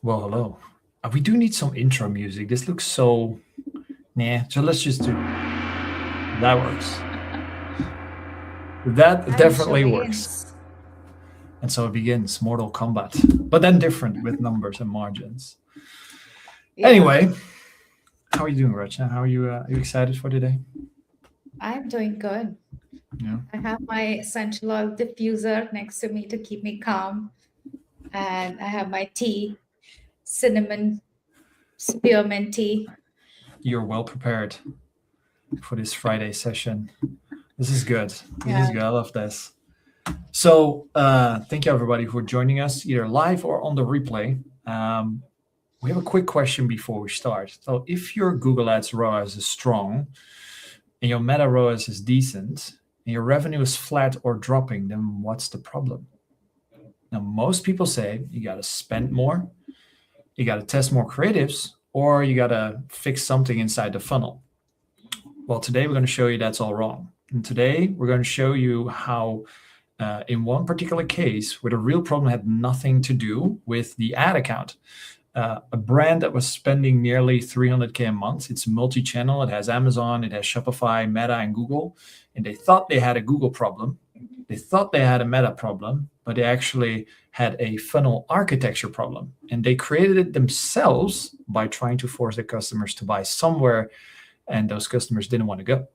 Well, hello. We do need some intro music. This looks so... Nah, so let's just do... That works. That And definitely show works. begins. And so it begins, Mortal Kombat. But then different with numbers and margins. Yeah, Anyway, how are you doing, Rachna? How are you excited for today? I'm doing good. Yeah. I have my essential oil diffuser next to me to keep me calm. And I have my tea, cinnamon spearmint tea. You're well prepared for this Friday session. This is good. This is Yeah. good. I love this. So thank you everybody for joining us either live or on the replay. We have a quick question before we start. So if your Google Ads ROAS is strong and your Meta ROAS is decent and your revenue is flat or dropping, then what's the problem? Now, most people say you got to spend more, you got to test more creatives, or you got to fix something inside the funnel. Well, today we're going to show you that's all wrong. And today we're going to show you how in one particular case where the real problem had nothing to do with the ad account. A brand that was spending nearly 300K a month. It's multi-channel. It has Amazon, it has Shopify, Meta, and Google. And they thought they had a Google problem. They thought they had a Meta problem, but they actually had a funnel architecture problem. And they created it themselves by trying to force their customers to buy somewhere, and those customers didn't want to go.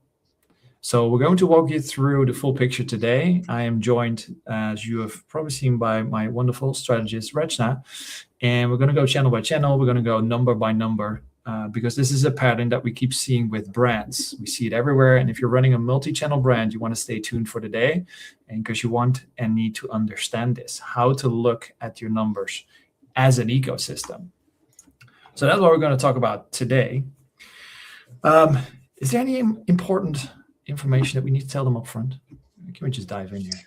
So we're going to walk you through the full picture today. I am joined, as you have probably seen, by my wonderful strategist, Rachna. And we're going to go channel by channel. We're going to go number by number because this is a pattern that we keep seeing with brands. We see it everywhere. And if you're running a multi-channel brand, you want to stay tuned for the day, and because you want and need to understand this, how to look at your numbers as an ecosystem. So that's what we're going to talk about today. Is there any important information that we need to tell them up front? Can we just dive in here?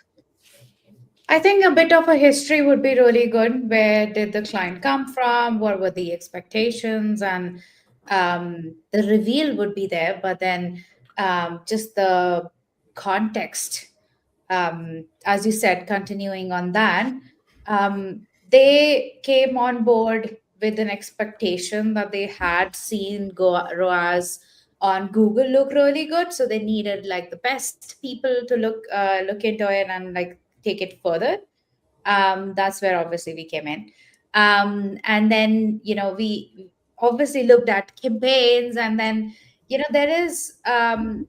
I think a bit of a history would be really good. Where did the client come from? What were the expectations? And the reveal would be there, but then just the context, as you said, continuing on that, they came on board with an expectation that they had seen ROAS on Google look really good, so they needed like the best people to look into it and like take it further. That's where obviously we came in. And then, we obviously looked at campaigns, and then, there is 9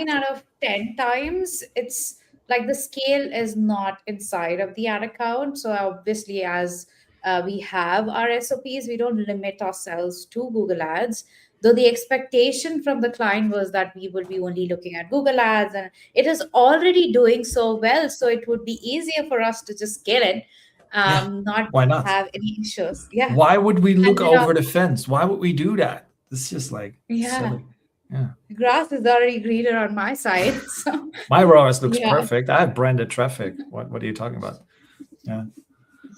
out of 10 times it's like the scale is not inside of the ad account. So obviously, as we have our SOPs, we don't limit ourselves to Google Ads. Though the expectation from the client was that we would be only looking at Google Ads, and it is already doing so well. So it would be easier for us to just scale it, Yeah, not why not? have any issues. Yeah. Why would we And look then, over the fence? Why would we do that? It's just like yeah, silly. Yeah. grass is already greener on my side. So, My ROAS looks yeah. perfect. I have branded traffic. What are you talking about? Yeah.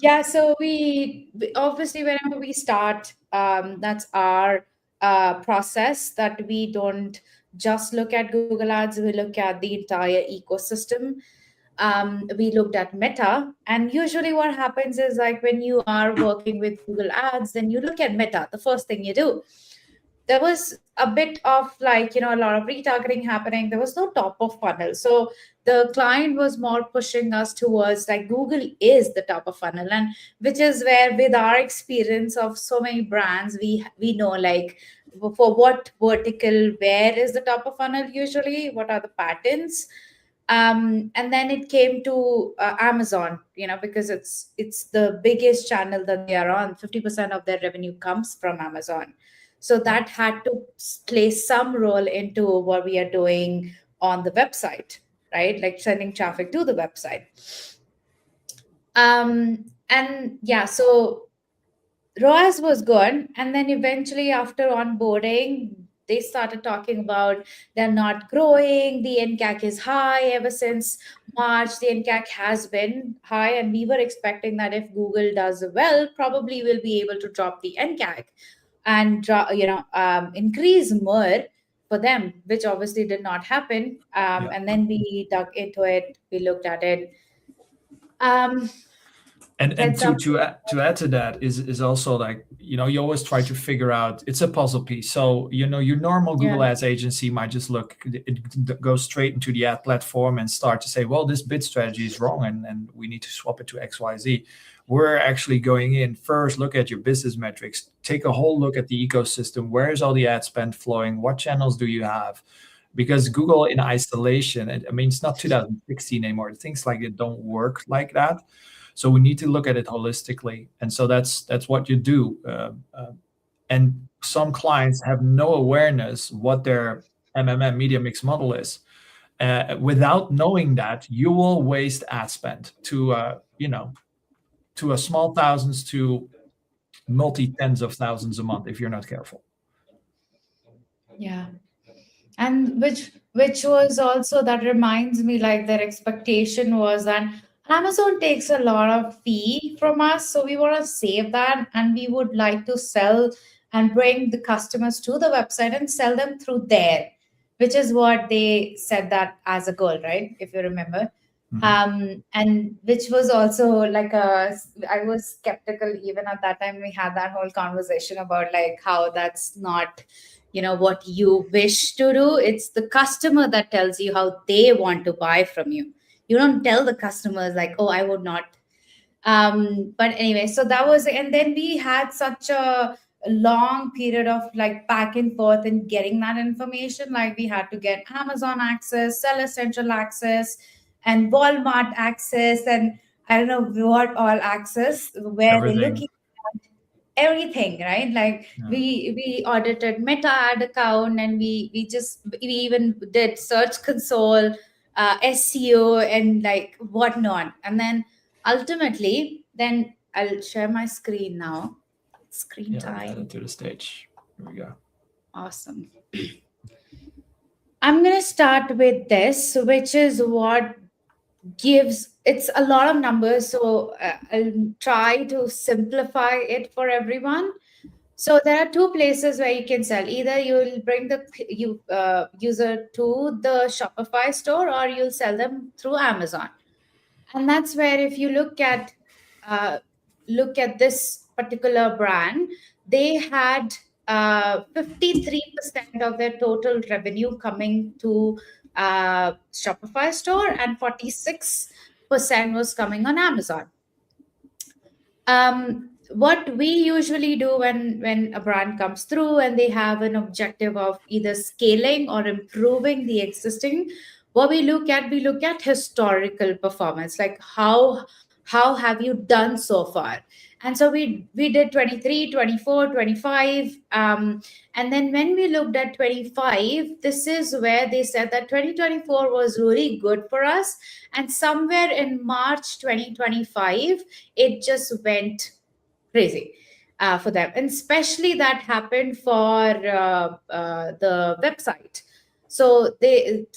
Yeah, so we obviously, whenever we start, that's our process, that we don't just look at Google Ads, we look at the entire ecosystem. We looked at Meta, and usually what happens is, like, when you are working with Google Ads, then you look at Meta, the first thing you do. There was a bit of, like, a lot of retargeting happening. There was no top of funnel. So the client was more pushing us towards, like, Google is the top of funnel. And which is where, with our experience of so many brands, we know, like, for what vertical, where is the top of funnel usually, what are the patterns. And then it came to Amazon, because it's the biggest channel that they are on. 50% of their revenue comes from Amazon. So that had to play some role into what we are doing on the website, right? Like sending traffic to the website. And yeah, so ROAS was good. And then eventually, after onboarding, they started talking about they're not growing. The NCAC is high. Ever since March, the NCAC has been high. And we were expecting that if Google does well, probably we'll be able to drop the NCAC and increase more for them, which obviously did not happen. Yeah. And then we dug into it, we looked at it. Um, And Heads up. to add to that is also like, you always try to figure out, it's a puzzle piece. So your normal Google Yeah. Ads agency might just look, it goes straight into the ad platform and start to say, well, this bid strategy is wrong, and we need to swap it to XYZ. We're actually going in first, look at your business metrics, take a whole look at the ecosystem. Where is all the ad spend flowing? What channels do you have? Because Google in isolation, I mean, it's not 2016 anymore. Things like it don't work like that. So we need to look at it holistically, and so that's what you do. And some clients have no awareness what their MMM media mix model is. Without knowing that, you will waste ad spend to to a small thousands to multi tens of thousands a month if you're not careful. Yeah. And which was also, that reminds me, like their expectation was that Amazon takes a lot of fee from us, so we want to save that, and we would like to sell and bring the customers to the website and sell them through there, which is what they said that as a goal, right, if you remember. And which was also like I was skeptical even at that time. We had that whole conversation about like how that's not, what you wish to do. It's the customer that tells you how they want to buy from you. You don't tell the customers like, oh, I would not. But anyway, so that was, and then we had such a long period of like back and forth in getting that information. Like we had to get Amazon access, Seller Central access, and Walmart access, and I don't know what all access, where they're Everything. looking everything, right? Like Yeah. we audited Meta ad account, and we even did Search Console, SEO, and like whatnot. And then ultimately, then I'll share my screen now. Screen Yeah, let's add time. it to the stage. Here we go. Awesome. I'm gonna start with this, which is what gives, it's a lot of numbers, so I'll try to simplify it for everyone. So there are two places where you can sell. Either you'll bring the user to the Shopify store, or you'll sell them through Amazon. And that's where, if you uh, look at this particular brand, they had 53% of their total revenue coming to Shopify store, and 46% was coming on Amazon. What we usually do when a brand comes through and they have an objective of either scaling or improving the existing, what we look at historical performance, like how have you done so far. And so we did 23, 24, 25, and then when we looked at 25, this is where they said that 2024 was really good for us, and somewhere in March 2025 it just went crazy for them. And especially that happened for the website. So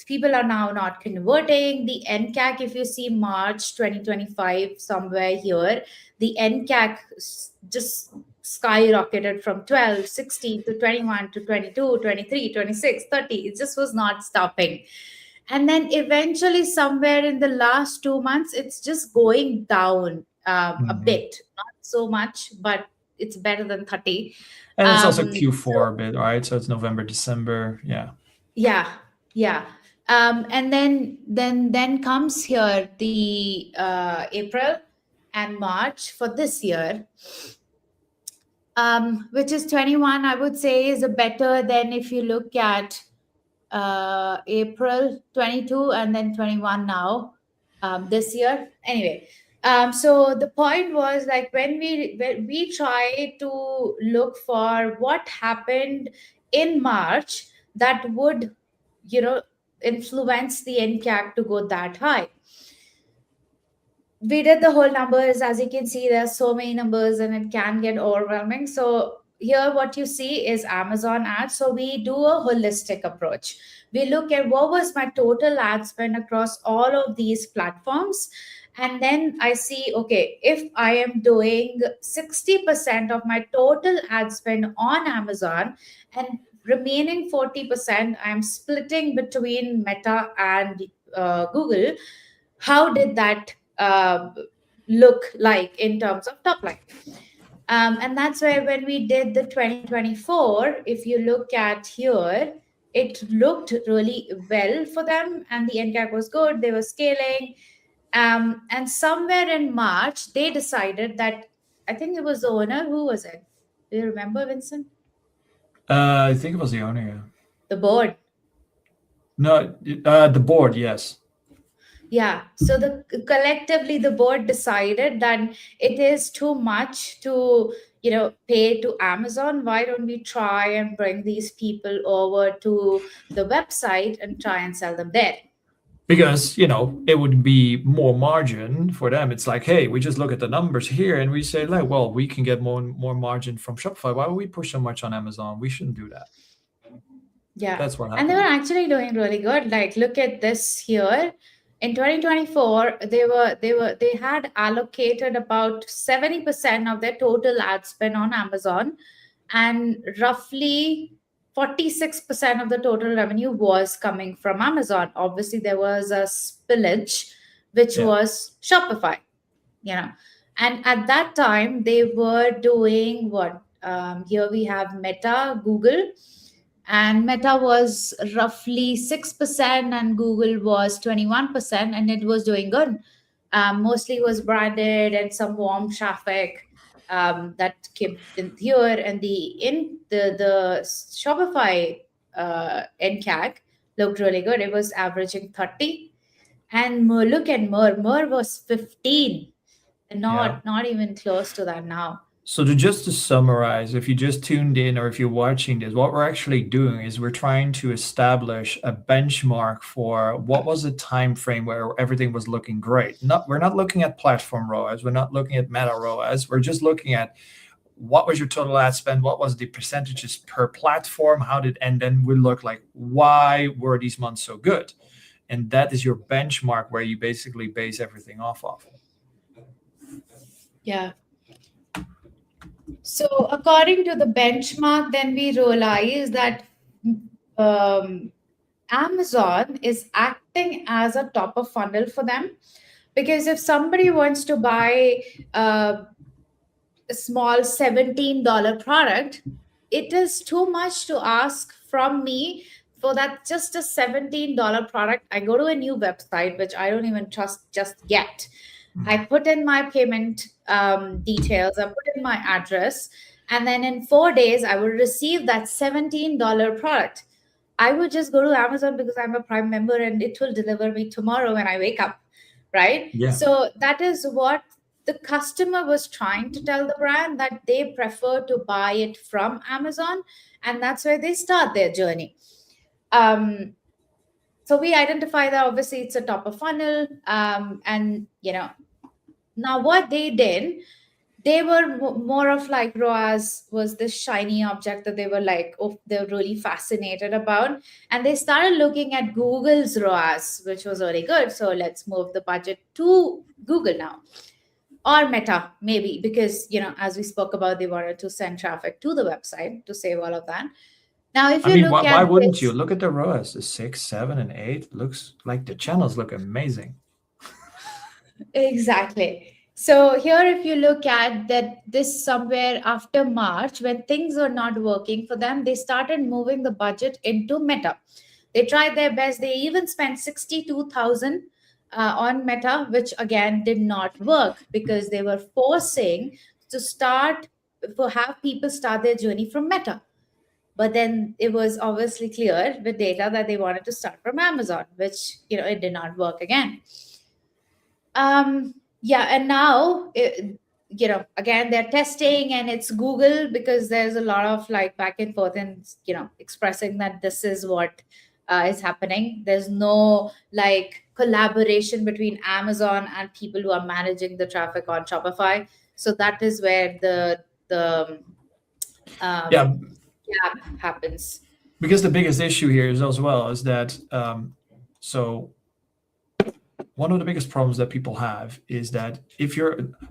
people are now not converting. The NCAC, if you see March 2025 somewhere here, the NCAC just skyrocketed from 12, 16 to 21 to 22, 23, 26, 30. It just was not stopping. And then eventually, somewhere in the last 2 months, it's just going down a bit, not so much, but it's better than 30. And it's also So Q4 a bit, right? So it's November, December. Yeah. yeah, yeah. And then comes here the April and March for this year, which is 21. I would say is a better than if you look at April 22 and then 21 now, this year. Anyway, so the point was like when we try to look for what happened in March that would, influence the NCAC to go that high. We did the whole numbers. As you can see, there's so many numbers and it can get overwhelming. So here what you see is Amazon ads. So we do a holistic approach. We look at what was my total ad spend across all of these platforms, and then I see, okay, if I am doing 60% of my total ad spend on Amazon, and remaining 40% I'm splitting between Meta and Google, how did that look like in terms of top line. And that's why when we did the 2024, if you look at here, it looked really well for them and the NCAG was good. They were scaling. And somewhere in March, they decided that, I think it was the owner. Who was it? Do you remember, Vincent? I think it was the owner. Yeah. The board. No, the board. Yes. Yeah. So collectively the board decided that it is too much to pay to Amazon. Why don't we try and bring these people over to the website and try and sell them there? Because it would be more margin for them. It's like, hey, we just look at the numbers here and we say, like, well, we can get more margin from Shopify. Why would we push so much on Amazon? We shouldn't do that. Yeah. That's what And happened. they were actually doing really good. Like, look at this here. In 2024, they had allocated about 70% of their total ad spend on Amazon, and roughly 46% of the total revenue was coming from Amazon. Obviously, there was a spillage, which Yeah. was Shopify, And at that time, they were doing what? Here we have Meta, Google, and Meta was roughly 6% and Google was 21%, and it was doing good. Mostly was branded and some warm traffic that came in here, and the Shopify NCAG looked really good. It was averaging 30, and look at Mer was 15, and not even close to that now. So just to summarize, if you just tuned in or if you're watching this, what we're actually doing is we're trying to establish a benchmark for what was the time frame where everything was looking great. We're not looking at platform ROAS, we're not looking at meta ROAS, we're just looking at what was your total ad spend, what was the percentages per platform, and then we look like, why were these months so good? And that is your benchmark where you basically base everything off of. Yeah. So according to the benchmark, then we realize that Amazon is acting as a top of funnel for them, because if somebody wants to buy a small $17 product, it is too much to ask from me for that just a $17 product. I go to a new website, which I don't even trust just yet. I put in my payment details, I put in my address, and then in 4 days, I will receive that $17 product. I would just go to Amazon because I'm a Prime member and it will deliver me tomorrow when I wake up, right? Yeah. So that is what the customer was trying to tell the brand, that they prefer to buy it from Amazon, and that's where they start their journey. So we identify that obviously it's a top of funnel, and now what they did, they were more of like ROAS was this shiny object that they were like, oh, they're really fascinated about. And they started looking at Google's ROAS, which was really good. So let's move the budget to Google now, or Meta, maybe, because, as we spoke about, they wanted to send traffic to the website to save all of that. Now, if you look at why wouldn't you look at the ROAS? The 6, 7, and 8 looks like the channels look amazing. Exactly. So here, if you look at that, this somewhere after March, when things were not working for them, they started moving the budget into Meta. They tried their best. They even spent 62,000 on Meta, which again did not work because they were forcing have people start their journey from Meta. But then it was obviously clear with data that they wanted to start from Amazon, which it did not work again. And now again they're testing, and it's Google, because there's a lot of like back and forth and expressing that this is what is happening. There's no like collaboration between Amazon and people who are managing the traffic on Shopify. So that is where the gap happens. Because the biggest issue here is as well is that so one of the biggest problems that people have is that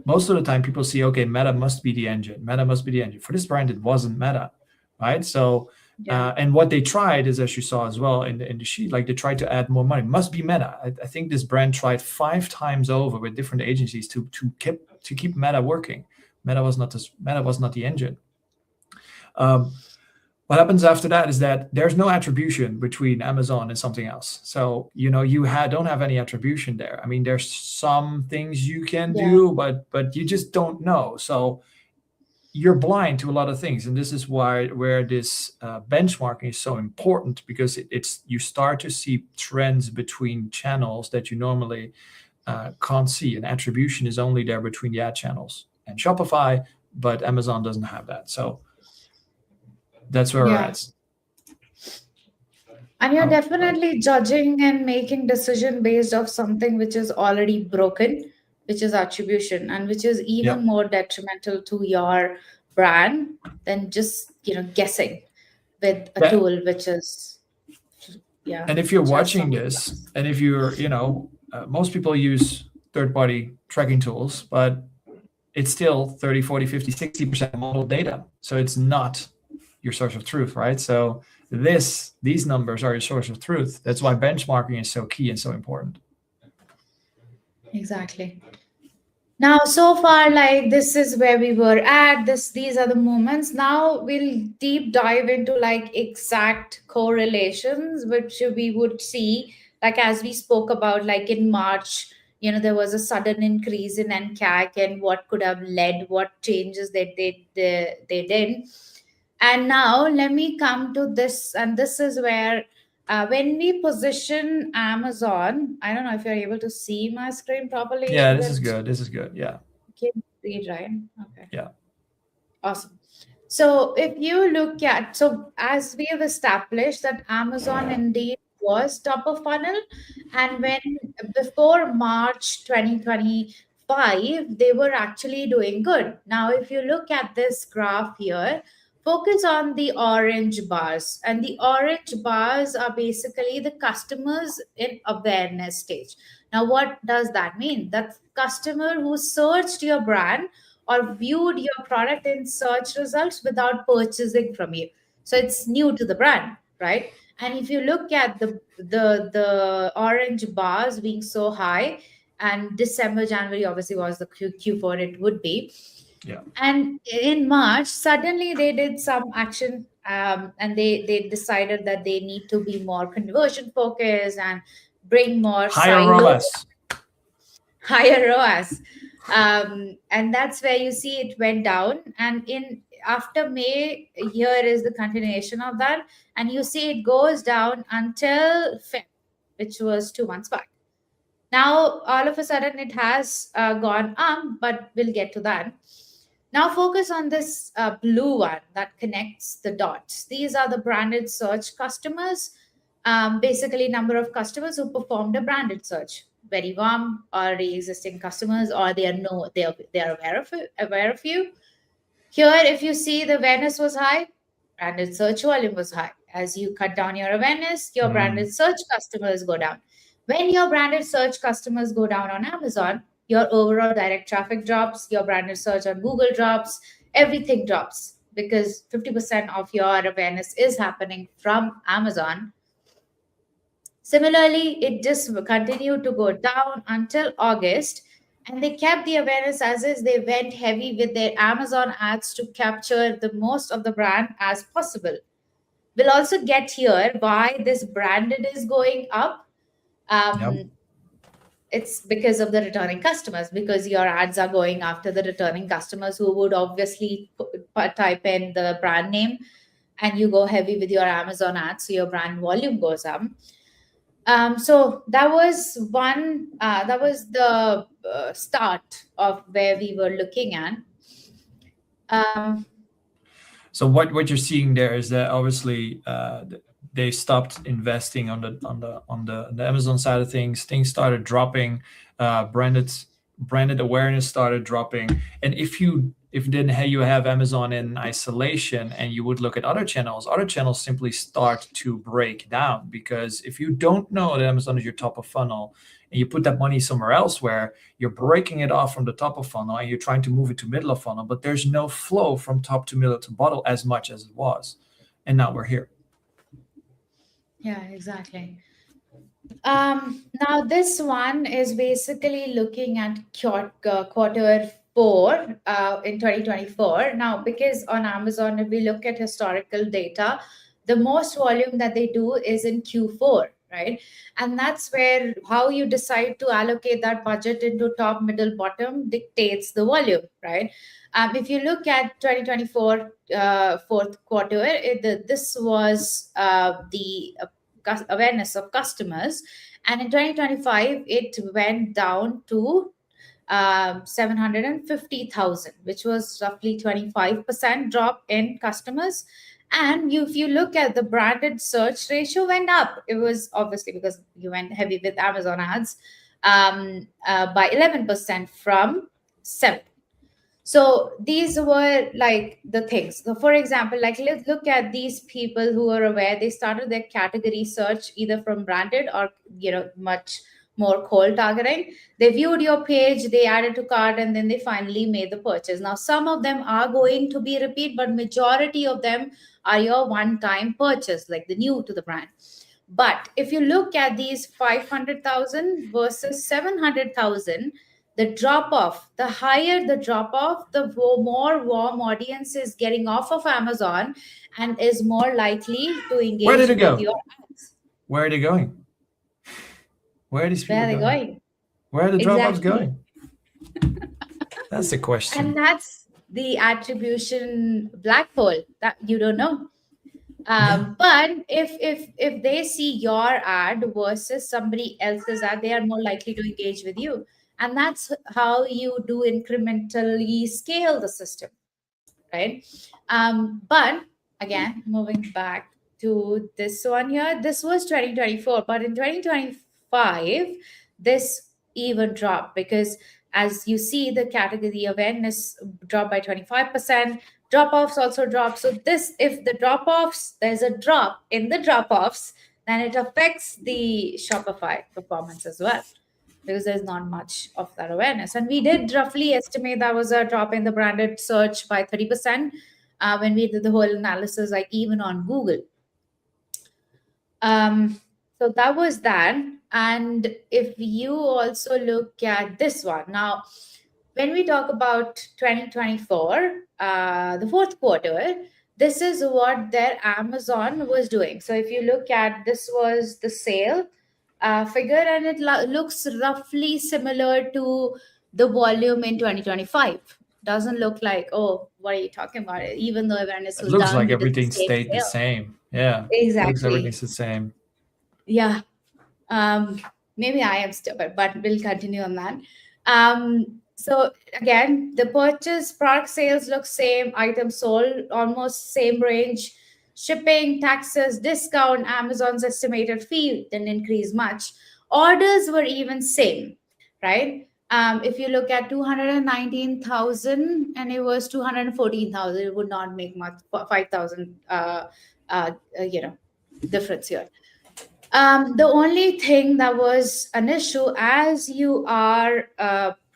most of the time people see, okay, Meta must be the engine. Meta must be the engine. For this brand, it wasn't Meta, right? So Yeah. And what they tried is, as you saw as well in the sheet, like they tried to add more money. Must be Meta. I think this brand tried 5 times over with different agencies to keep Meta working. Meta was not the engine. What happens after that is that there's no attribution between Amazon and something else. So you don't have any attribution there. I mean, there's some things you can do, but you just don't know. So you're blind to a lot of things, and this is where this benchmarking is so important, because it's you start to see trends between channels that you normally can't see. And attribution is only there between the ad channels and Shopify, but Amazon doesn't have that. So that's where we're at. And you're definitely judging and making decision based off something which is already broken, which is attribution, and which is even more detrimental to your brand than just guessing with a tool which is And if you're watching this, and if you're most people use third-party tracking tools, but it's still 30, 40, 50, 60% model data. So it's not your source of truth, right? So these numbers are your source of truth. That's why benchmarking is so key and so important. Exactly. Now, so far, like, this is where we were at. These are the moments. Now we'll deep dive into like exact correlations, which we would see, like as we spoke about, like in March, there was a sudden increase in NCAC and what could have led, what changes they did. And now let me come to this, and this is where when we position Amazon, I don't know if you're able to see my screen properly. Yeah, this is good. This is good. Yeah. Can you read, right? Okay. Yeah. Awesome. So if you look at, so as we have established that Amazon indeed was top of funnel, and when before March 2025, they were actually doing good. Now, if you look at this graph here, focus on the orange bars, and the orange bars are basically the customers in awareness stage. Now, what does that mean? That customer who searched your brand or viewed your product in search results without purchasing from you. So it's new to the brand, right? And if you look at the orange bars being so high, and December, January obviously was the Q4 it would be. Yeah. And in March, suddenly they did some action, and they decided that they need to be more conversion focused and bring more higher ROAS. Higher ROAS. And that's where you see it went down. And after May, here is the continuation of that. And you see it goes down until Feb, which was 2 months back. Now, all of a sudden, it has gone up, but we'll get to that. Now, focus on this blue one that connects the dots. These are the branded search customers, basically number of customers who performed a branded search. Very warm, already existing customers, or they are aware of you. Here, if you see the awareness was high, branded search volume was high. As you cut down your awareness, your branded search customers go down. When your branded search customers go down on Amazon, your overall direct traffic drops, your branded search on Google drops, everything drops, because 50% of your awareness is happening from Amazon. Similarly, it just continued to go down until August, and they kept the awareness as is. They went heavy with their Amazon ads to capture the most of the brand as possible. We'll also get here why this branded is going up. It's because of the returning customers, because your ads are going after the returning customers who would obviously type in the brand name, and you go heavy with your Amazon ads, so your brand volume goes up. So that was one. That was the start of where we were looking at. So what you're seeing there is that obviously they stopped investing on the Amazon side of things. Things started dropping. Branded awareness started dropping. And if then you have Amazon in isolation and you would look at other channels simply start to break down, because if you don't know that Amazon is your top of funnel and you put that money somewhere else, where you're breaking it off from the top of funnel and you're trying to move it to middle of funnel, but there's no flow from top to middle to bottom as much as it was. and now we're here. Yeah, exactly. Now this one is basically looking at quarter four in 2024. Now, because on Amazon, if we look at historical data, the most volume that they do is in Q4, right? And that's where how you decide to allocate that budget into top, middle, bottom dictates the volume, right? If you look at 2024 fourth quarter, this was the awareness of customers, and in 2025 it went down to 750,000, which was roughly 25% drop in customers. And if you look at the branded search ratio went up. It was obviously because you went heavy with Amazon ads, by 11% from 7. So these were like the things. So for example, like let's look at these people who are aware. They started their category search either from branded or much more cold targeting. They viewed your page, they added to cart, and then they finally made the purchase. Now some of them are going to be repeat, but majority of them are your one-time purchase, like the new to the brand. But if you look at these 500,000 versus 700,000, the drop off, the higher the drop off, the more warm audience is getting off of Amazon and is more likely to engage Where did it go? with your ads. Where are they going? Where are these people Where are they going? Where are the drop-offs Exactly. going? That's the question. And that's the attribution black hole that you don't know. But if they see your ad versus somebody else's ad, they are more likely to engage with you. And that's how you do incrementally scale the system, right? But again, moving back to this one here, this was 2024, but in 2025, this even dropped because as you see, the category awareness dropped by 25%. Drop-offs also dropped. So this, if the drop-offs, there's a drop in the drop-offs, then it affects the Shopify performance as well, because there's not much of that awareness. And we did roughly estimate that was a drop in the branded search by 30% when we did the whole analysis, like even on Google. So that was that. And if you also look at this one, now, when we talk about 2024, the fourth quarter, this is what their Amazon was doing. So if you look at, this was the sale figure, and it looks roughly similar to the volume in 2025. Doesn't look like, oh, what are you talking about? Even though awareness was It looks down, like you did the everything same stayed the sale. same. Yeah. Exactly. It looks everything's the same. Yeah. Maybe I am stupid, but we'll continue on that. So again, the purchase product sales look same, items sold almost same range. Shipping, taxes, discount, Amazon's estimated fee didn't increase much. Orders were even same, right? If you look at 219,000 and it was 214,000, it would not make much, 5,000 difference here. The only thing that was an issue, as you are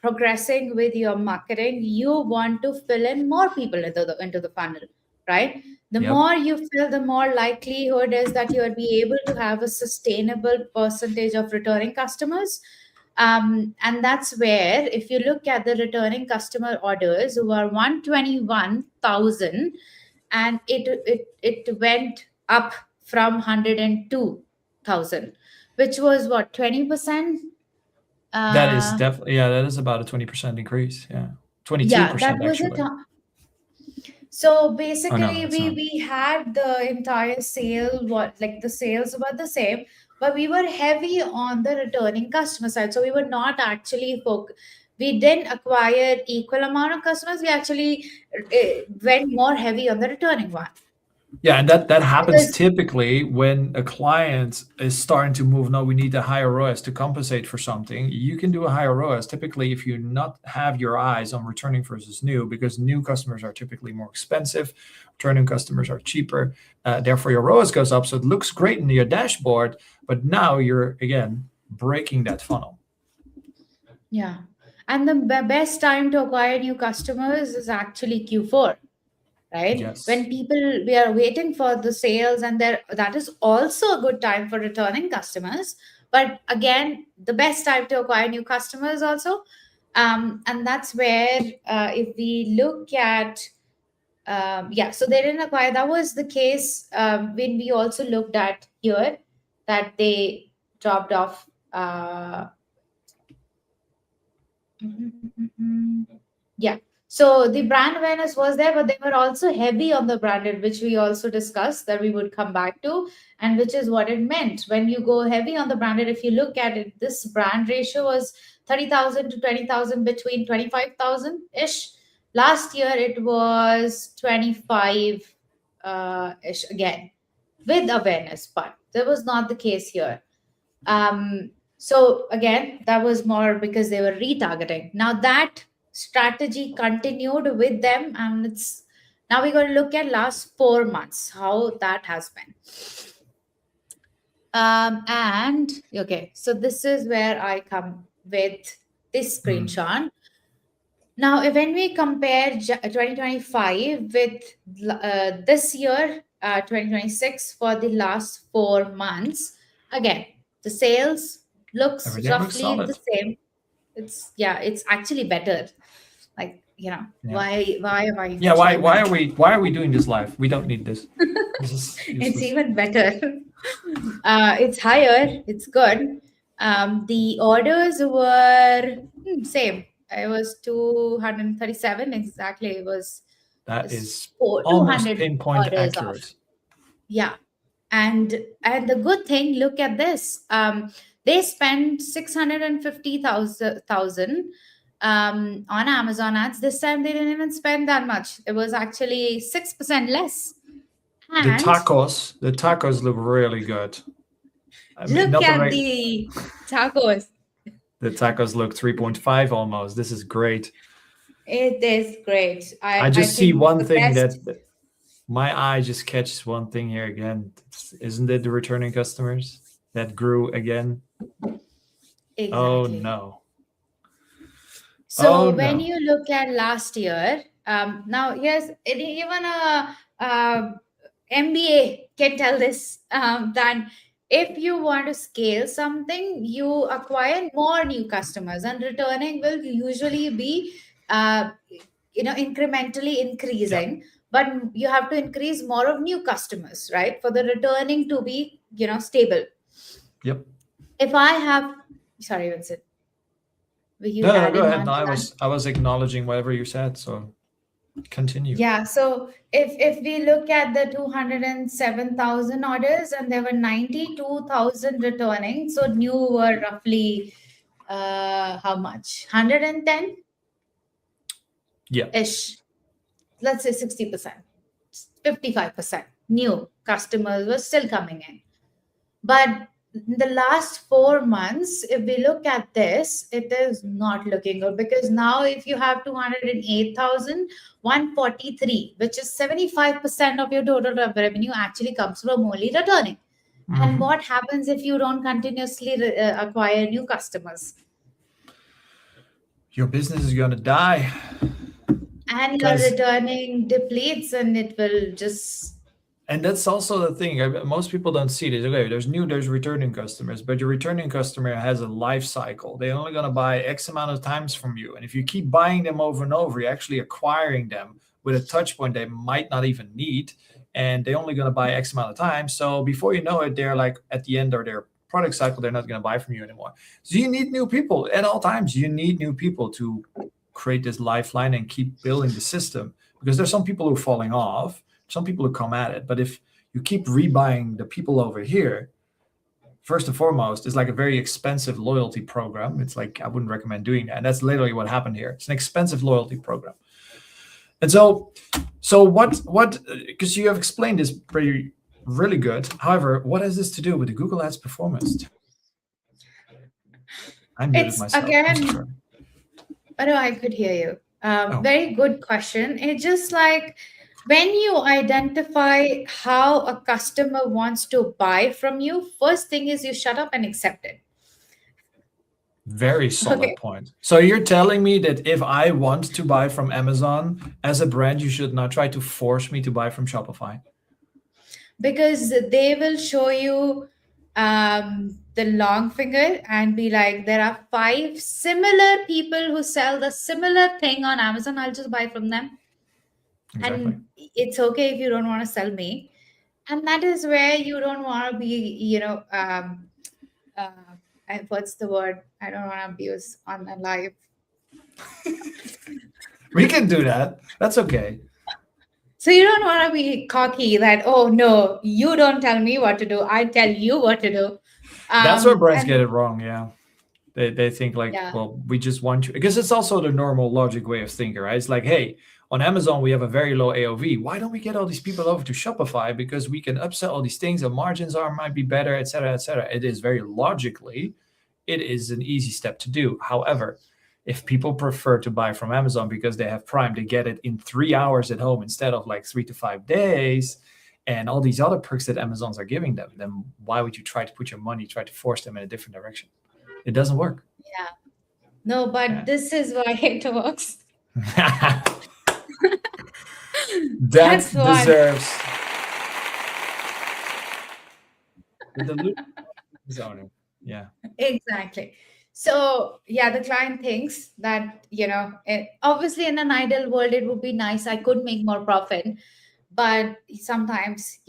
progressing with your marketing, you want to fill in more people into the funnel, right? The more you fill, the more likelihood is that you will be able to have a sustainable percentage of returning customers. And that's where, if you look at the returning customer orders, who are 121,000, and it went up from 102,000, which was what, 20%? That is definitely, that is about a 20% increase. Yeah, 22% Yeah, that was actually. it. So basically, Oh, no, we had the entire sale, the sales were the same, but we were heavy on the returning customer side. So we were not actually we didn't acquire equal amount of customers. We actually went more heavy on the returning one. Yeah, and that happens typically when a client is starting to move. No, we need a higher ROAS to compensate for something. You can do a higher ROAS typically if you not have your eyes on returning versus new, because new customers are typically more expensive, returning customers are cheaper. Therefore, your ROAS goes up, so it looks great in your dashboard. But now you're again breaking that funnel. Yeah, and the best time to acquire new customers is actually Q4. right? Yes. When people, we are waiting for the sales, and there, that is also a good time for returning customers. But again, the best time to acquire new customers also. And that's where, if we look at, so they didn't acquire. That was the case when we also looked at here, that they dropped off. Yeah. So the brand awareness was there, but they were also heavy on the branded, which we also discussed that we would come back to, and which is what it meant. When you go heavy on the branded, if you look at it, this brand ratio was 30,000 to 20,000, between 25,000 ish. Last year, it was 25 ish again, with awareness, but that was not the case here. So again, that was more because they were retargeting. Now that strategy continued with them, and it's now we're going to look at last 4 months how that has been. And okay, so this is where I come with this screenshot. Now, when we compare 2025 with this year, 2026, for the last 4 months, again, the sales looks Everything looks roughly solid. the same. It's actually better. Like, Yeah. why am I Yeah, why mentioning why are we doing this live? We don't need this. This is that? It's useless. even better. It's higher. It's good. The orders were same. It was 237 exactly. It was That is 200 almost pinpoint orders off. accurate. Yeah. And the good thing, look at this. They spent 650,000 on Amazon ads. This time they didn't even spend that much. It was actually 6% less. The And tacos look really good. I mean, look not the at right. the tacos. The tacos look 3.5 almost. This is great. It is great. I just see think one the thing best. that my eye just catches one thing here again. Isn't it the returning customers that grew again? Exactly. Oh no. So Oh, when no. you look at last year, now here's even a MBA can tell this, that if you want to scale something, you acquire more new customers, and returning will usually be incrementally increasing. But you have to increase more of new customers, right, for the returning to be stable. Yep. If I have, sorry, Vincent, were you No, adding go ahead. on No, to that? I was acknowledging whatever you said, so continue. Yeah, so if we look at the 207,000 orders, and there were 92,000 returning, so new were roughly how much? 110 Yeah. ish. Let's say 60%, 55% new customers were still coming in. But in the last 4 months, if we look at this, it is not looking good, because now if you have 208,143, which is 75% of your total revenue, actually comes from only returning. And what happens if you don't continuously acquire new customers? Your business is going to die. And your returning depletes, and it will just. And that's also the thing. Most people don't see this. Okay, there's returning customers, but your returning customer has a life cycle. They're only going to buy X amount of times from you. And if you keep buying them over and over, you're actually acquiring them with a touch point they might not even need. And they're only going to buy X amount of times. So before you know it, they're like at the end of their product cycle, they're not going to buy from you anymore. So you need new people at all times. You need new people to create this lifeline and keep building the system, because there's some people who are falling off, some people who come at it. But if you keep rebuying the people over here, first and foremost, it's like a very expensive loyalty program. It's like, I wouldn't recommend doing that. And that's literally what happened here. It's an expensive loyalty program. And so what, because you have explained this really good. However, what has this to do with the Google Ads performance? I muted myself. Again, oh no, I could hear you. Very good question. It's just like, when you identify how a customer wants to buy from you, first thing is you shut up and accept it. Very solid Okay. point. So you're telling me that if I want to buy from Amazon as a brand, you should not try to force me to buy from Shopify? Because they will show you the long finger and be like, there are 5 similar people who sell the similar thing on Amazon. I'll just buy from them. Exactly. And it's okay if you don't want to sell me. And that is where you don't want to be, uh, what's the word? I don't want to abuse on the live. We can do that. That's okay. So you don't want to be cocky that, oh no, you don't tell me what to do. I tell you what to do. That's where brands get And it wrong. Yeah. They think like, yeah, well, we just want you, because it's also the normal logic way of thinking, right? It's like, hey, on Amazon we have a very low AOV. Why don't we get all these people over to Shopify, because we can upsell all these things, the margins are might be better, etc., etc. It is very logically, it is an easy step to do. However, if people prefer to buy from Amazon because they have Prime, they get it in 3 hours at home instead of like 3 to 5 days, and all these other perks that Amazons are giving them, then why would you try to put your money, try to force them in a different direction? It doesn't work. yeah. No, but Yeah. this is why it works. That That's one. deserves the delusion is owner. Yeah. Exactly. So, yeah, the client thinks that, obviously in an ideal world, it would be nice. I could make more profit. But sometimes,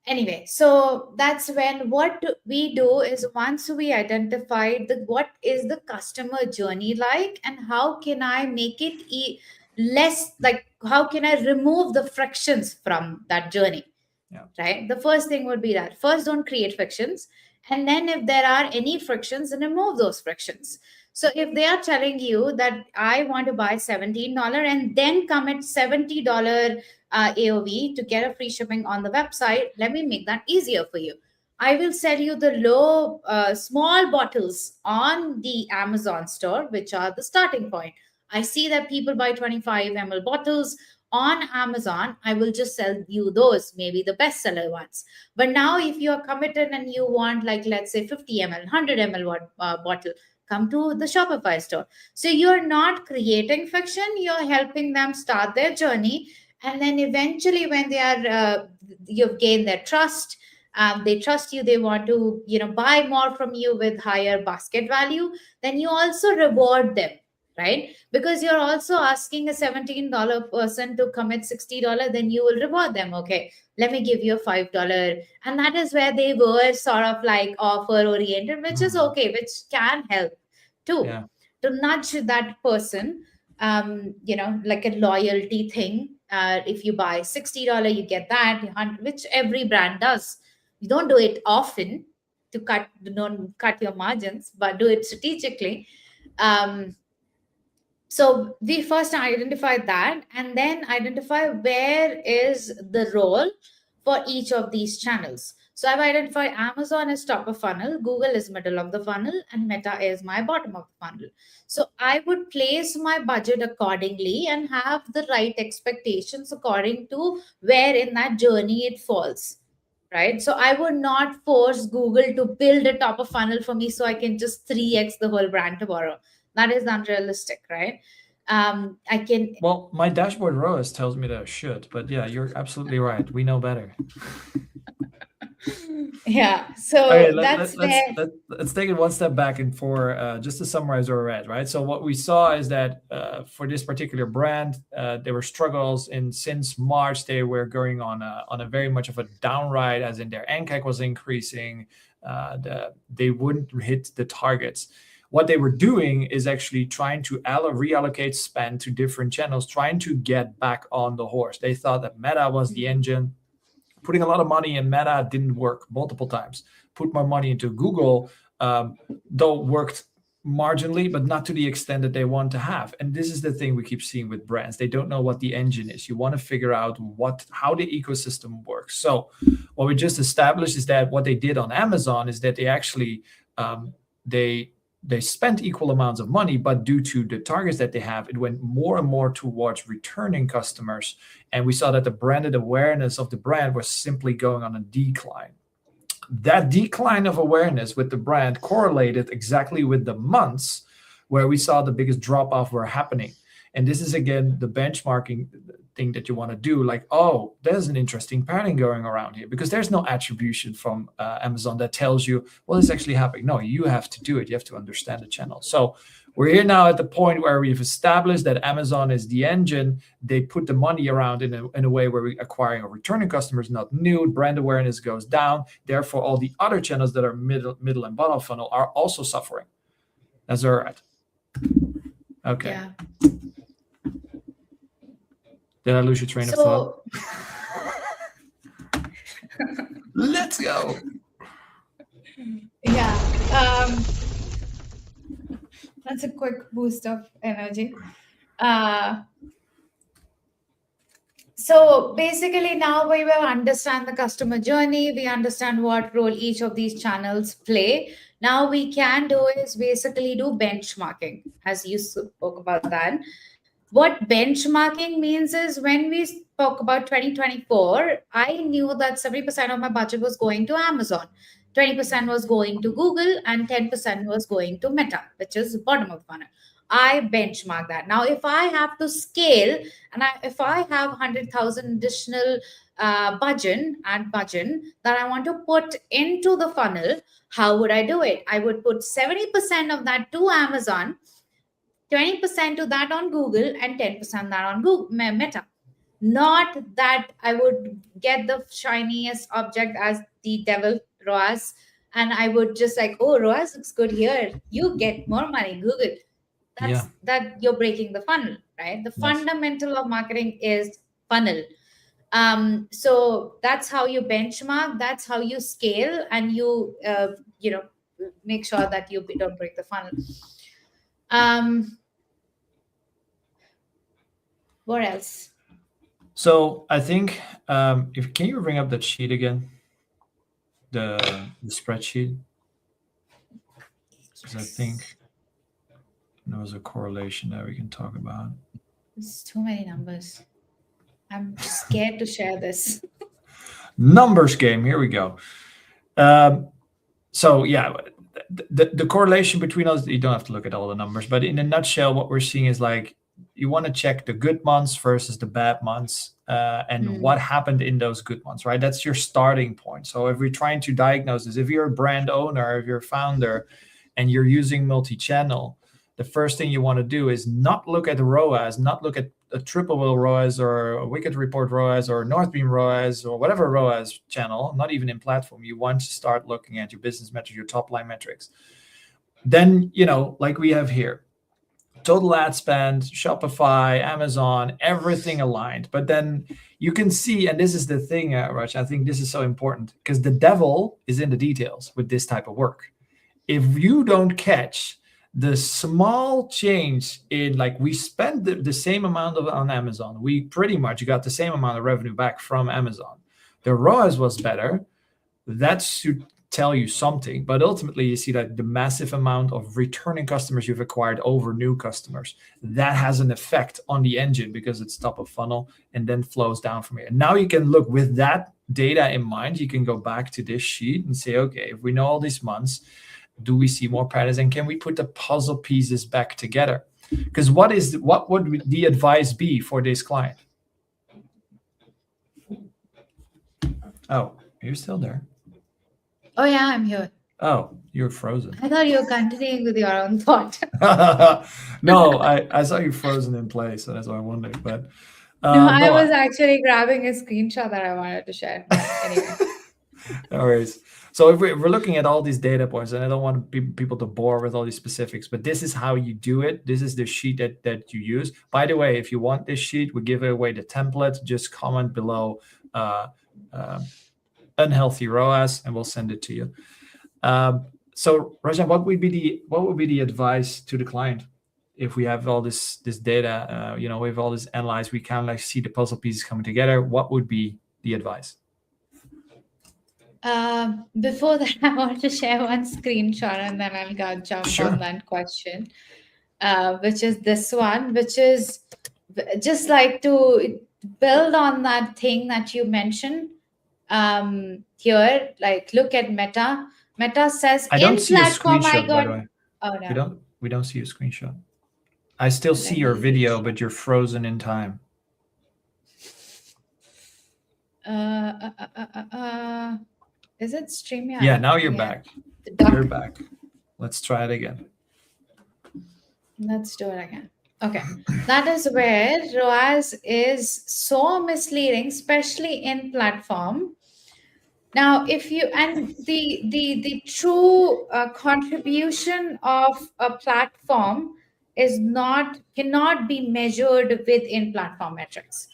anyway, so that's when what we do is once we identify what is the customer journey like and how can I make it less, like how can I remove the frictions from that journey. Yeah. Right, the first thing would be that first don't create frictions, and then if there are any frictions, remove those frictions. So if they are telling you that I want to buy $17 and then commit $70 AOV to get a free shipping on the website, let me make that easier for you. I will sell you the low, small bottles on the Amazon store, which are the starting point. I see that people buy 25 ml bottles on Amazon. I will just sell you those, maybe the bestseller ones. But now, if you are committed and you want, like, let's say 50 ml, 100 ml bottle, come to the Shopify store. So you're not creating friction, you're helping them start their journey, and then eventually when they are you've gained their trust, they trust you, they want to buy more from you with higher basket value, then you also reward them, right? Because you're also asking a $17 person to commit $60, then you will reward them. Okay, let me give you a $5. And that is where they were sort of like offer oriented, which is okay, which can help too, Yeah. to nudge that person, like a loyalty thing. If you buy $60, you get that, which every brand does. You don't do it often to don't cut your margins, but do it strategically. So we first identify that and then identify where is the role for each of these channels. So I've identified Amazon is top of funnel, Google is middle of the funnel, and Meta is my bottom of the funnel. So I would place my budget accordingly and have the right expectations according to where in that journey it falls. Right. So I would not force Google to build a top of funnel for me so I can just 3x the whole brand tomorrow. That is unrealistic, right? I can. Well, my dashboard ROAS tells me that I should, but yeah, you're absolutely right. We know better. Yeah, Okay, so that's where. let's take it one step back and for just to summarize where we're at, right? So what we saw is that for this particular brand, there were struggles, and since March they were going on a very much of a downride, as in their NCAC was increasing. They wouldn't hit the targets. What they were doing is actually trying to reallocate spend to different channels, trying to get back on the horse. They thought that Meta was the engine. Putting a lot of money in Meta didn't work multiple times. Put more money into Google, though worked marginally, but not to the extent that they want to have. And this is the thing we keep seeing with brands. They don't know what the engine is. You want to figure out how the ecosystem works. So what we just established is that what they did on Amazon is that they actually they spent equal amounts of money, but due to the targets that they have, it went more and more towards returning customers. And we saw that the branded awareness of the brand was simply going on a decline. that decline of awareness with the brand correlated exactly with the months where we saw the biggest drop off were happening. And this is again the benchmarking thing that you want to do. Like, oh, there's an interesting pattern going around here, because there's no attribution from Amazon that tells you, well, it's actually happening. No, you have to do it. You have to understand the channel. So we're here now at the point where we've established that Amazon is the engine. They put the money around in a way where we're acquiring or returning customers, not new. Brand awareness goes down. Therefore, all the other channels that are middle and bottom funnel are also suffering. That's all right. Okay. Yeah. Did I lose your train of thought? Let's go. Yeah. That's a quick boost of energy. So basically now we will understand the customer journey. We understand what role each of these channels play. Now we can do is basically do benchmarking, as you spoke about that. What benchmarking means is, when we spoke about 2024, I knew that 70% of my budget was going to Amazon, 20% was going to Google, and 10% was going to Meta, which is bottom of funnel. I benchmark that. Now, if I have to scale, and if I have 100,000 additional budget that I want to put into the funnel, how would I do it? I would put 70% of that to Amazon, 20% to that on Google, and 10% that on Google Meta. Not that I would get the shiniest object as the devil ROAS, and I would just like, oh, ROAS looks good here, you get more money, Google. That you're breaking the funnel, right? The fundamental of marketing is funnel. So that's how you benchmark, that's how you scale, and you make sure that you don't break the funnel. What else? So I think can you bring up that sheet again, the spreadsheet? Because I think there was a correlation that we can talk about. There's too many numbers. I'm scared to share this. Numbers game. Here we go. So yeah, the correlation between us, you don't have to look at all the numbers, but in a nutshell, what we're seeing is like, you want to check the good months versus the bad months, and what happened in those good months, right? That's your starting point. So if we're trying to diagnose this, if you're a brand owner, if you're a founder, and you're using multi-channel, the first thing you want to do is not look at the ROAS, not look at a Triple Whale ROAS or a Wicked Report ROAS or Northbeam ROAS or whatever ROAS channel, not even in platform. You want to start looking at your business metrics, your top line metrics. Then, like we have here, total ad spend, Shopify, Amazon, everything aligned. But then you can see, and this is the thing, Raj, I think this is so important, because the devil is in the details with this type of work. If you don't catch the small change in, like, we spent the same amount on Amazon, we pretty much got the same amount of revenue back from Amazon. The ROAS was better. That should tell you something, but ultimately you see that the massive amount of returning customers you've acquired over new customers, that has an effect on the engine, because it's top of funnel and then flows down from here. And now you can look with that data in mind, you can go back to this sheet and say, okay, if we know all these months, do we see more patterns, and can we put the puzzle pieces back together? Because what would the advice be for this client? Oh, you're still there. Oh yeah, I'm here. Oh, you're frozen. I thought you were continuing with your own thought. No, I saw you frozen in place, so that's why I wondered. But no, I was actually grabbing a screenshot that I wanted to share. Anyway. No worries. So if we're looking at all these data points, and I don't want people to bore with all these specifics, but this is how you do it. This is the sheet that you use. By the way, if you want this sheet, we give away the template. Just comment below unhealthy ROAS, and we'll send it to you. So Rajan, what would be the advice to the client if we have all this data? We have all this analyzed, we kind of like see the puzzle pieces coming together. What would be the advice? Before that, I want to share one screenshot, and then I'll jump on that question, which is this one, which is just like to build on that thing that you mentioned. Here, like, look at Meta. Meta says I don't in see a platform I screenshot, by got. the way. Oh no. We don't see a screenshot. I still see Let your me video, refresh. but you're frozen in time. Is it StreamYard? Yeah, now you're back. The duck. You're back. Let's try it again. Let's do it again. Okay. That is where ROAS is so misleading, especially in platform. Now, if you, and the true contribution of a platform is not, cannot be measured with in platform metrics.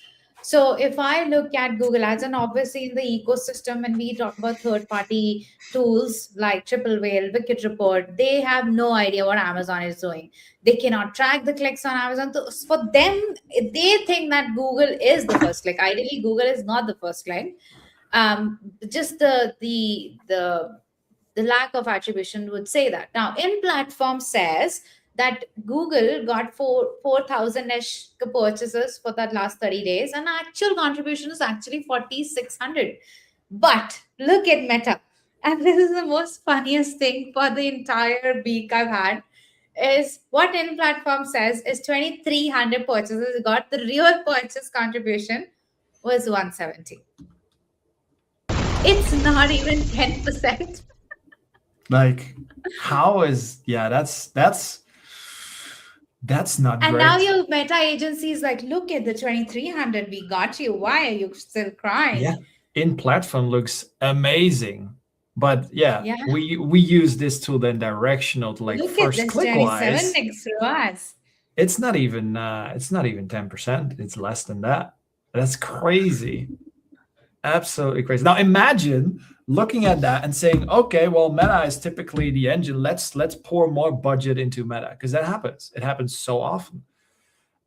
So if I look at Google Ads, and obviously in the ecosystem, when we talk about third party tools like Triple Whale, Wicked Report, they have no idea what Amazon is doing. They cannot track the clicks on Amazon. So for them, they think that Google is the first click. Ideally, Google is not the first click. Just the lack of attribution would say that. Now, in platform says that Google got 4,000-ish purchases for that last 30 days, and actual contribution is actually 4,600. But look at Meta, and this is the most funniest thing for the entire week I've had. Is what in platform says is 2,300 purchases got, the real purchase contribution was 170. It's not even 10%. Like, how is, yeah, that's not And great. now your Meta agency is like, look at the 2,300 we got you. Why are you still crying? Yeah, in platform looks amazing. But yeah, Yeah. we use this tool then directional to like Look at first this click 27 wise. next ROAS. It's not even 10%. It's less than that. That's crazy. Absolutely crazy. Now imagine looking at that and saying, okay, well, Meta is typically the engine. Let's pour more budget into Meta, because that happens. It happens so often.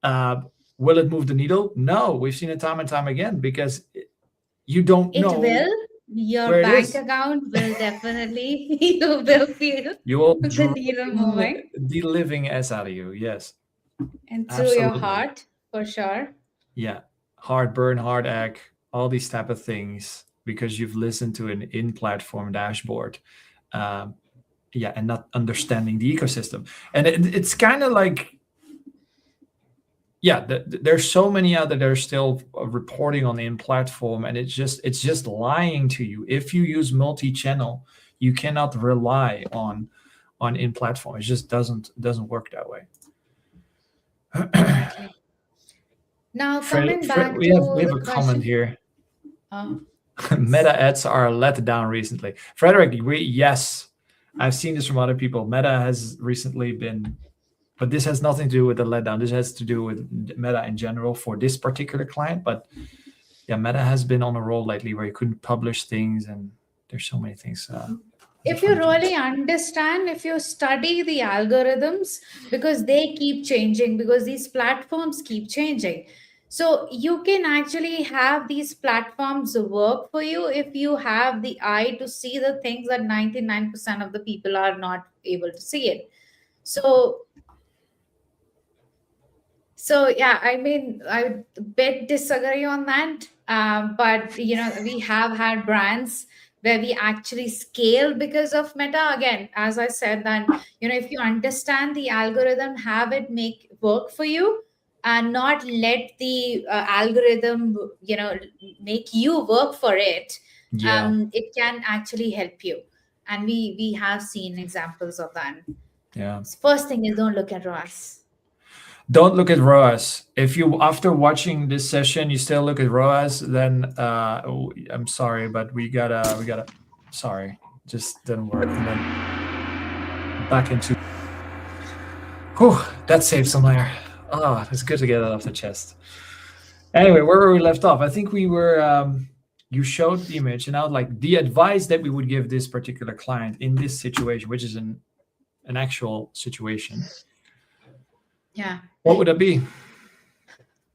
Will it move the needle? No, we've seen it time and time again, because you don't know. It will. Your where it bank is. account will definitely, you will feel You will the needle moving. the living s out of you. Yes, And through your absolutely. heart, for sure. Yeah, heartburn, heart ache, all these type of things, because you've listened to an in-platform dashboard. Yeah, and not understanding the ecosystem. And it's kind of like, yeah, there's so many out there that are still reporting on the in-platform, and it's just lying to you. If you use multi-channel, you cannot rely on in-platform. It just doesn't work that way. Exactly. Now, coming back we to have the a question. comment here. Oh, Meta ads are let down recently. Frederick, yes, I've seen this from other people. Meta has recently been, but this has nothing to do with the letdown. This has to do with Meta in general for this particular client. But yeah, Meta has been on a roll lately where you couldn't publish things, and there's so many things. If you really understand, if you study the algorithms, because they keep changing, because these platforms keep changing. So you can actually have these platforms work for you if you have the eye to see the things that 99% of the people are not able to see it. So yeah, I mean, I bit disagree on that. But we have had brands where we actually scale because of Meta. Again, as I said, that if you understand the algorithm, have it make work for you, and not let the algorithm make you work for it. Yeah. It can actually help you, and we have seen examples of that. Yeah. First thing is, don't look at ROAS. Don't look at ROAS. If you, after watching this session, you still look at ROAS, then I'm sorry, but we gotta. Sorry, just didn't work. And then back into. Whew, that saved some air. Oh, it's good to get that off the chest. Anyway, where were we left off? I think we were. You showed the image, and now like the advice that we would give this particular client in this situation, which is an actual situation. Yeah. What would it be?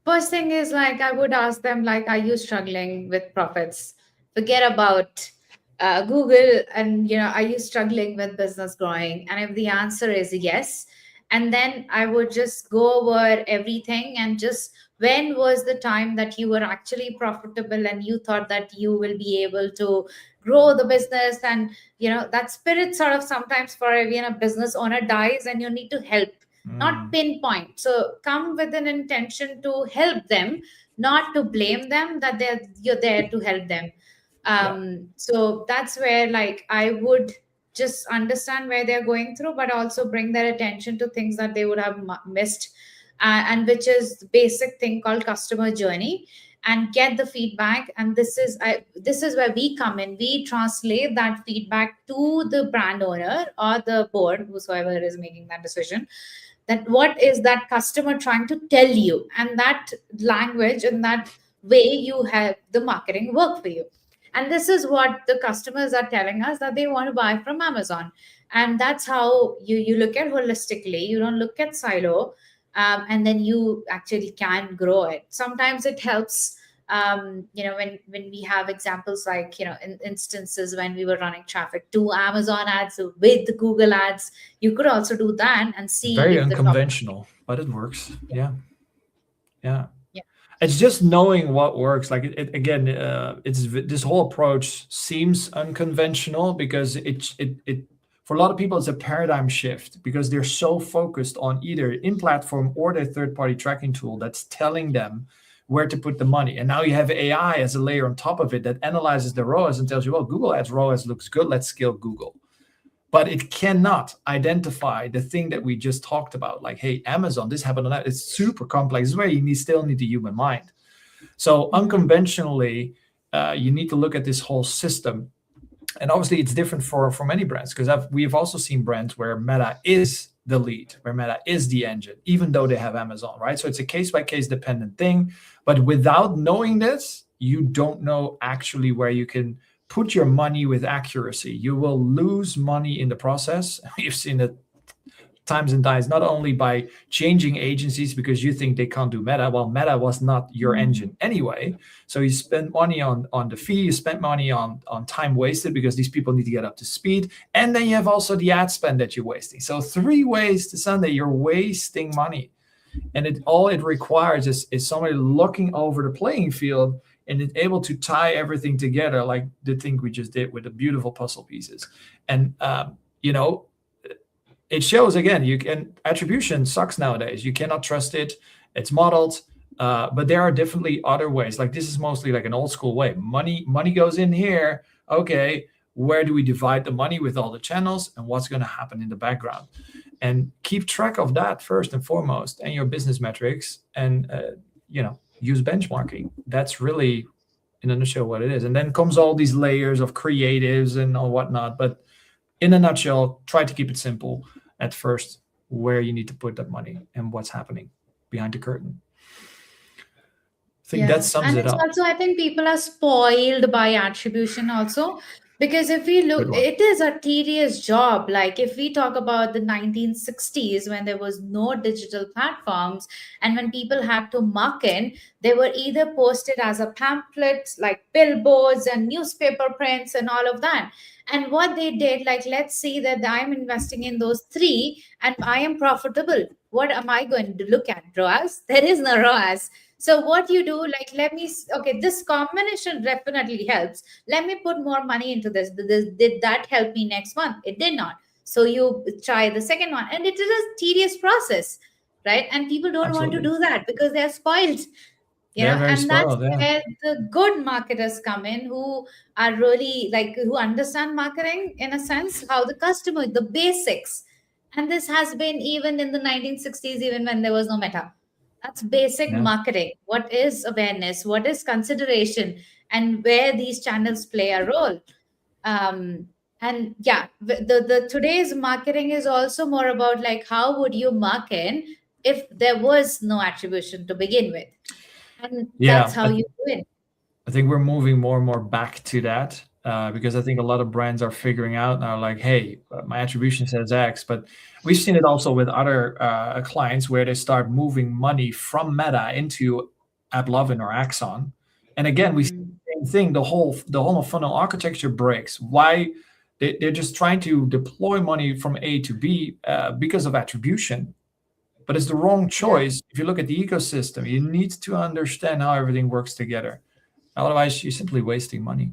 First thing is, like, I would ask them, like, are you struggling with profits? Forget about Google, and are you struggling with business growing? And if the answer is yes, and then I would just go over everything and just When was the time that you were actually profitable and you thought that you will be able to grow the business? And that spirit sort of sometimes for even a business owner dies, and you need to help, not pinpoint. So come with an intention to help them, not to blame them, that you're there to help them. So that's where, like, I would just understand where they're going through, but also bring their attention to things that they would have missed, and which is the basic thing called customer journey, and get the feedback. And this is where we come in. We translate that feedback to the brand owner or the board, whosoever is making that decision, that what is that customer trying to tell you, and that language and that way you have the marketing work for you. And this is what the customers are telling us that they want to buy from Amazon. And that's how you look at holistically. You don't look at silo, and then you actually can grow it. Sometimes it helps, when we have examples like, in instances when we were running traffic to Amazon ads with Google ads. You could also do that and see Very if the top. unconventional, but it works. Yeah. Yeah. It's just knowing what works. Like again, it's this whole approach seems unconventional because it for a lot of people it's a paradigm shift, because they're so focused on either in-platform or their third-party tracking tool that's telling them where to put the money. And now you have AI as a layer on top of it that analyzes the ROAS and tells you, well, Google Ads ROAS looks good, let's scale Google. But it cannot identify the thing that we just talked about. Like, hey, Amazon, this happened on that. It's super complex. This is where you still need the human mind. So unconventionally, you need to look at this whole system. And obviously, it's different for many brands, because we've also seen brands where Meta is the lead, where Meta is the engine, even though they have Amazon, right? So it's a case-by-case dependent thing. But without knowing this, you don't know actually where you can put your money with accuracy. You will lose money in the process. You've seen it times and times, not only by changing agencies because you think they can't do Meta. Well, Meta was not your engine anyway. So you spend money on the fee, you spend money on time wasted because these people need to get up to speed. And then you have also the ad spend that you're wasting. So 3 ways to Sunday, you're wasting money. And it requires is somebody looking over the playing field and is able to tie everything together, like the thing we just did with the beautiful puzzle pieces. And it shows again, attribution sucks nowadays. You cannot trust it. It's modeled, but there are definitely other ways. Like this is mostly like an old school way. Money goes in here. Okay, where do we divide the money with all the channels, and what's going to happen in the background? And keep track of that first and foremost, and your business metrics, and use benchmarking. That's really, in a nutshell, what it is. And then comes all these layers of creatives and all whatnot. But in a nutshell, try to keep it simple at first, where you need to put that money and what's happening behind the curtain. I think that sums it up. And also, I think people are spoiled by attribution also. Because if we look, it is a tedious job. Like if we talk about the 1960s, when there was no digital platforms, and when people had to market, they were either posted as a pamphlet, like billboards and newspaper prints and all of that. And what they did, like, let's say that I'm investing in those 3 and I am profitable. What am I going to look at? ROAS? There is no ROAS. So what you do, like, this combination definitely helps. Let me put more money into this. Did that help me next month? It did not. So you try the second one, and it is a tedious process, right? And people don't want to do that because they're spoiled. And that's where the good marketers come in, who are really who understand marketing in a sense, how the customer, the basics. And this has been even in the 1960s, even when there was no Meta. That's basic marketing. What is awareness? What is consideration? And where these channels play a role. The today's marketing is also more about how would you market if there was no attribution to begin with. And that's how you do it. I think we're moving more and more back to that because I think a lot of brands are figuring out now, like, hey, my attribution says X, but we've seen it also with other clients where they start moving money from Meta into AppLovin or Axon. And again, we see the same thing. The whole funnel architecture breaks. Why? They're just trying to deploy money from A to B because of attribution. but it's the wrong choice. If you look at the ecosystem, you need to understand how everything works together. Otherwise, you're simply wasting money.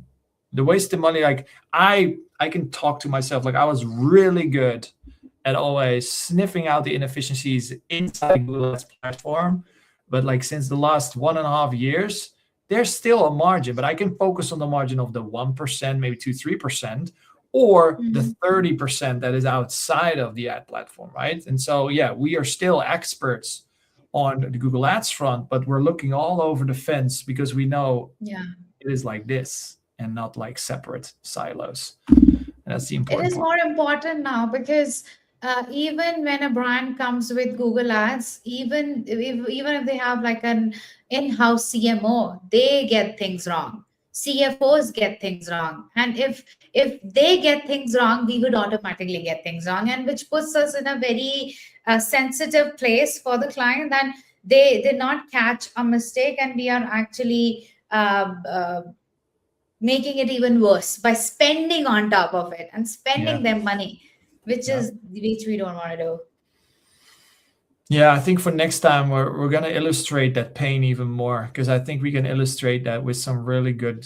The wasted money, like I can talk to myself, like I was really good at always sniffing out the inefficiencies inside Google Ads platform. But like since the last 1.5 years, there's still a margin, but I can focus on the margin of the 1%, maybe 2-3%, or the 30% that is outside of the ad platform, right? And so, yeah, we are still experts on the Google Ads front, but we're looking all over the fence because we know it is like this and not like separate silos. And that's the It important is part. more important now because even when a brand comes with Google Ads, even if they have like an in-house CMO, they get things wrong. CFOs get things wrong, and if they get things wrong, we would automatically get things wrong, and which puts us in a very sensitive place for the client. And they did not catch a mistake, and we are actually making it even worse by spending on top of it and spending them money, which we don't want to do. Yeah, I think for next time we're gonna illustrate that pain even more, because I think we can illustrate that with some really good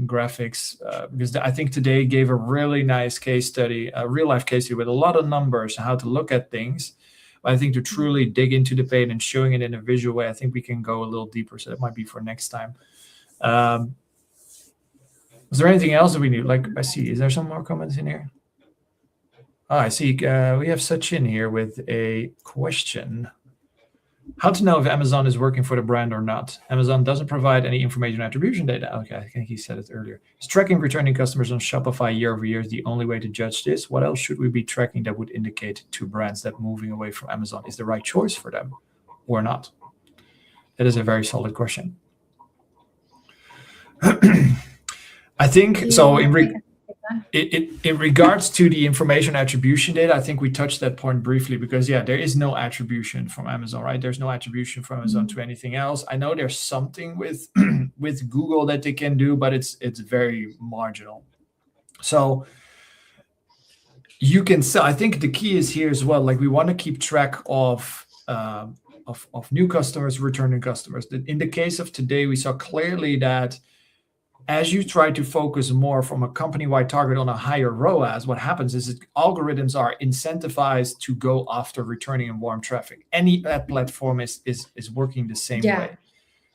graphics. Because I think today gave a really nice case study, a real life case study with a lot of numbers, how to look at things. But I think to truly dig into the pain and showing it in a visual way, I think we can go a little deeper. So that might be for next time. Is there anything else that we need? Like, I see, is there some more comments in here? Oh, I see. We have Sachin here with a question. How to know if Amazon is working for the brand or not? Amazon doesn't provide any information attribution data. Okay, I think he said it earlier. Is tracking returning customers on Shopify year-over-year is the only way to judge this? What else should we be tracking that would indicate to brands that moving away from Amazon is the right choice for them or not? That is a very solid question. I think so. In regards to the information attribution data, I think we touched that point briefly because, yeah, there is no attribution from Amazon, right? There's no attribution from Amazon to anything else. I know there's something with with Google that they can do, but it's very marginal. So you can sell. I think the key is here as well. Like we want to keep track of new customers, returning customers. In the case of today, we saw clearly that as you try to focus more from a company-wide target on a higher ROAS, what happens is that algorithms are incentivized to go after returning and warm traffic. Any ad platform is working the same way.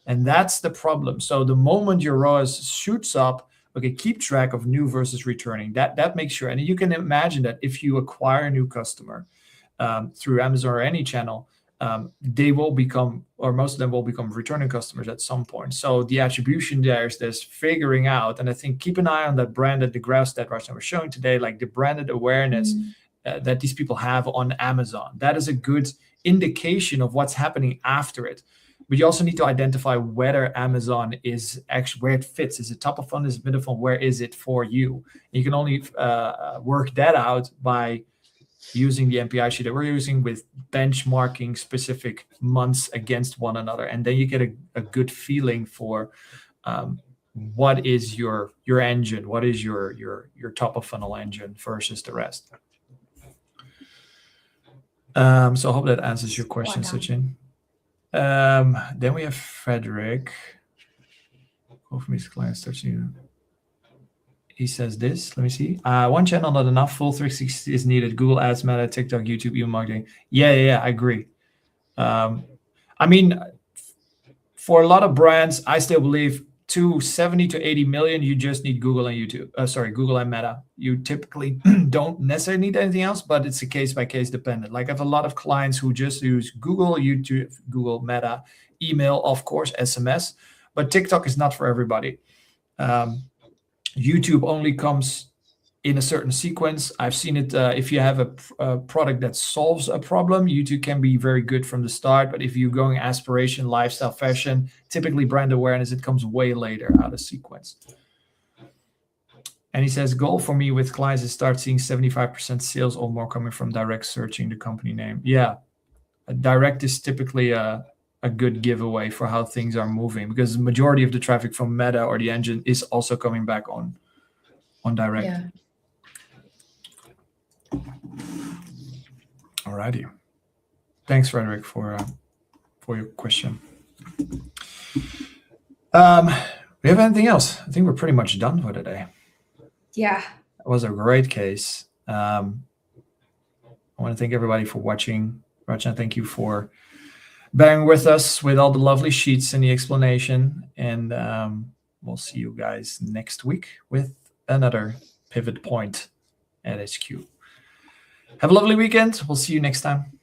And that's the problem. So the moment your ROAS shoots up, okay, keep track of new versus returning. That makes sure. And you can imagine that if you acquire a new customer through Amazon or any channel, they will become, or most of them will become returning customers at some point. So the attribution there is this figuring out, and I think keep an eye on that branded, the graphs that Rachna was showing today, like the branded awareness that these people have on Amazon. That is a good indication of what's happening after it. But you also need to identify whether Amazon is actually where it fits. Is it top of funnel? Is it middle of funnel? Where is it for you? And you can only work that out by using the MPI sheet that we're using with benchmarking specific months against one another. And then you get a good feeling for what is your engine, what is your top of funnel engine versus the rest. So I hope that answers your question, Sachin. Then we have Frederick. Hopefully his client starts you. He says this, let me see. One channel, not enough. Full 360 is needed. Google Ads, Meta, TikTok, YouTube, email marketing. Yeah, I agree. I mean, for a lot of brands, I still believe to 70 to 80 million, you just need Google and YouTube. Google and Meta. You typically don't necessarily need anything else, but it's a case-by-case dependent. Like I have a lot of clients who just use Google, YouTube, Google, Meta, email, of course, SMS, but TikTok is not for everybody. YouTube only comes in a certain sequence. I've seen it. If you have a product that solves a problem, YouTube can be very good from the start. But if you're going aspiration, lifestyle, fashion, typically brand awareness, it comes way later out of sequence. And he says, goal for me with clients is start seeing 75% sales or more coming from direct searching the company name. Yeah, direct is typically a good giveaway for how things are moving, because the majority of the traffic from Meta or the engine is also coming back on direct. Yeah. Alrighty. Thanks, Frederick, for your question. We have anything else? I think we're pretty much done for today. Yeah. It was a great case. I want to thank everybody for watching. Rachna, thank you for bearing with us with all the lovely sheets and the explanation. And we'll see you guys next week with another pivot point at HQ. Have a lovely weekend. We'll see you next time.